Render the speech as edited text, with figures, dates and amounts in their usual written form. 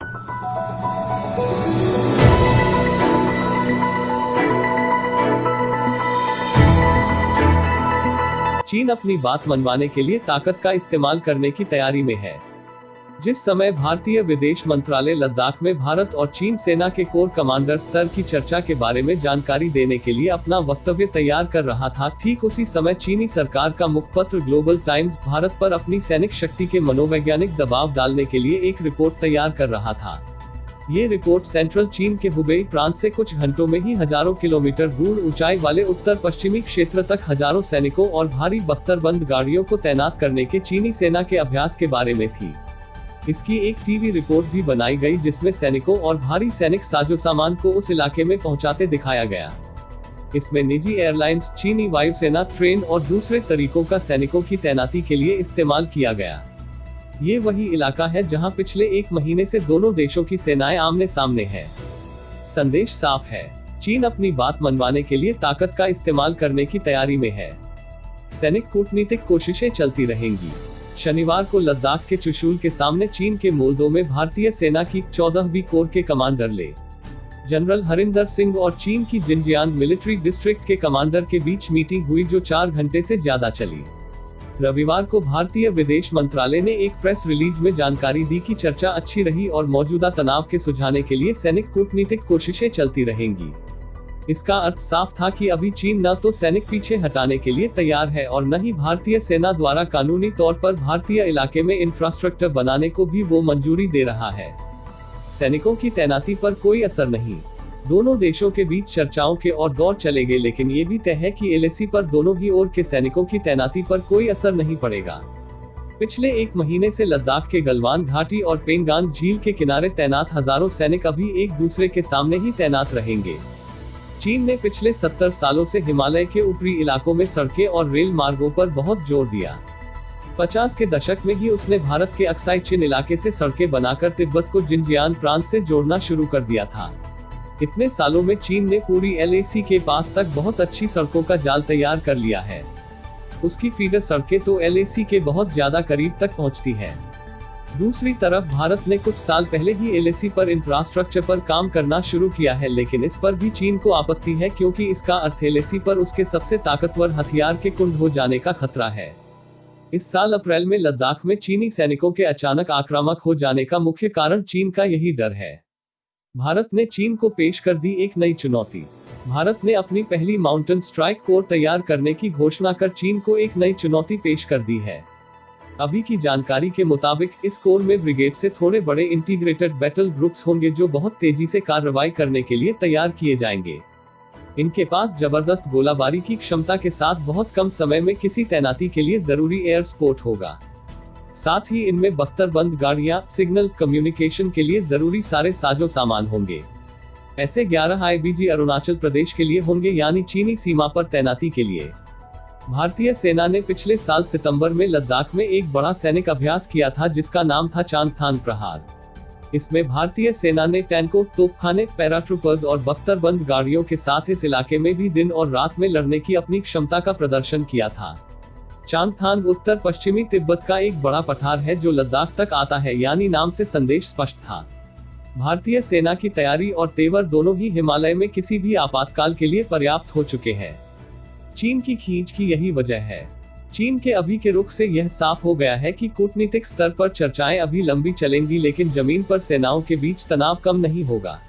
चीन अपनी बात मनवाने के लिए ताकत का इस्तेमाल करने की तैयारी में है। जिस समय भारतीय विदेश मंत्रालय लद्दाख में भारत और चीन सेना के कोर कमांडर स्तर की चर्चा के बारे में जानकारी देने के लिए अपना वक्तव्य तैयार कर रहा था, ठीक उसी समय चीनी सरकार का मुखपत्र ग्लोबल टाइम्स भारत पर अपनी सैनिक शक्ति के मनोवैज्ञानिक दबाव डालने के लिए एक रिपोर्ट तैयार कर रहा था। ये रिपोर्ट सेंट्रल चीन के हुबेई प्रांत से कुछ घंटों में ही हजारों किलोमीटर दूर ऊंचाई वाले उत्तर पश्चिमी क्षेत्र तक हजारों सैनिकों और भारी बख्तरबंद गाड़ियों को तैनात करने के चीनी सेना के अभ्यास के बारे में थी। इसकी एक टीवी रिपोर्ट भी बनाई गई जिसमें सैनिकों और भारी सैनिक साजोसामान को उस इलाके में पहुंचाते दिखाया गया। इसमें निजी एयरलाइंस, चीनी वायुसेना, ट्रेन और दूसरे तरीकों का सैनिकों की तैनाती के लिए इस्तेमाल किया गया। ये वही इलाका है जहां पिछले एक महीने से दोनों देशों की सेनाएं आमने सामने हैं। संदेश साफ है, चीन अपनी बात मनवाने के लिए ताकत का इस्तेमाल करने की तैयारी में है। सैनिक कूटनीतिक कोशिशें चलती रहेंगी। शनिवार को लद्दाख के चुशूल के सामने चीन के मोल्दो में भारतीय सेना की 14वीं कोर के कमांडर ले जनरल हरिंदर सिंह और चीन की जिनजियांग मिलिट्री डिस्ट्रिक्ट के कमांडर के बीच मीटिंग हुई जो 4 घंटे से ज्यादा चली। रविवार को भारतीय विदेश मंत्रालय ने एक प्रेस रिलीज में जानकारी दी कि चर्चा अच्छी रही और मौजूदा तनाव के सुलझाने के लिए सैनिक कूटनीतिक कोशिशें चलती रहेंगी। इसका अर्थ साफ था कि अभी चीन न तो सैनिक पीछे हटाने के लिए तैयार है और न ही भारतीय सेना द्वारा कानूनी तौर पर भारतीय इलाके में इंफ्रास्ट्रक्चर बनाने को भी वो मंजूरी दे रहा है। सैनिकों की तैनाती पर कोई असर नहीं। दोनों देशों के बीच चर्चाओं के और दौर चलेंगे, लेकिन ये भी तय है कि एलएसी पर दोनों ही ओर के सैनिकों की तैनाती पर कोई असर नहीं पड़ेगा। पिछले एक महीने से लद्दाख के गलवान घाटी और पेंगांग झील के किनारे तैनात हजारों सैनिक अभी एक दूसरे के सामने ही तैनात रहेंगे। चीन ने पिछले 70 सालों से हिमालय के ऊपरी इलाकों में सड़कें और रेल मार्गों पर बहुत जोर दिया। 50 के दशक में ही उसने भारत के अक्साई चिन इलाके से सड़कें बनाकर तिब्बत को जिनजियांग प्रांत से जोड़ना शुरू कर दिया था। इतने सालों में चीन ने पूरी एलएसी के पास तक बहुत अच्छी सड़कों का जाल तैयार कर लिया है। उसकी फीडर सड़कें तो एलएसी के बहुत ज्यादा करीब तक पहुंचती हैं। दूसरी तरफ भारत ने कुछ साल पहले ही एलएसी पर इंफ्रास्ट्रक्चर पर काम करना शुरू किया है, लेकिन इस पर भी चीन को आपत्ति है क्योंकि इसका अर्थ एलएसी पर उसके सबसे ताकतवर हथियार के कुंड हो जाने का खतरा है। इस साल अप्रैल में लद्दाख में चीनी सैनिकों के अचानक आक्रामक हो जाने का मुख्य कारण चीन का यही डर है। भारत ने चीन को पेश कर दी एक नई चुनौती। भारत ने अपनी पहली माउंटेन स्ट्राइक कोर तैयार करने की घोषणा कर चीन को एक नई चुनौती पेश कर दी है। अभी की जानकारी के मुताबिक इस कोर में ब्रिगेड से थोड़े बड़े इंटीग्रेटेड बैटल ग्रुप्स होंगे जो बहुत तेजी से कार्रवाई करने के लिए तैयार किए जाएंगे। इनके पास जबरदस्त गोलाबारी की क्षमता के साथ बहुत कम समय में किसी तैनाती के लिए जरूरी एयर सपोर्ट होगा। साथ ही इनमें बख्तरबंद गाड़ियां, सिग्नल कम्युनिकेशन के लिए जरूरी सारे साजो सामान होंगे। ऐसे 11 आईबीजी अरुणाचल प्रदेश के लिए होंगे, यानी चीनी सीमा पर तैनाती के लिए। भारतीय सेना ने पिछले साल सितंबर में लद्दाख में एक बड़ा सैनिक अभ्यास किया था जिसका नाम था चांगथांग प्रहार। इसमें भारतीय सेना ने टैंकों, तोपखाने, पैराट्रूपर्स और बख्तरबंद गाड़ियों के साथ इस इलाके में भी दिन और रात में लड़ने की अपनी क्षमता का प्रदर्शन किया था। चांगथांग उत्तर पश्चिमी तिब्बत का एक बड़ा पठार है जो लद्दाख तक आता है, यानी नाम से संदेश स्पष्ट था। भारतीय सेना की तैयारी और तेवर दोनों ही हिमालय में किसी भी आपातकाल के लिए पर्याप्त हो चुके हैं। चीन की खींच की यही वजह है। चीन के अभी के रुख से यह साफ हो गया है कि कूटनीतिक स्तर पर चर्चाएं अभी लंबी चलेंगी, लेकिन जमीन पर सेनाओं के बीच तनाव कम नहीं होगा।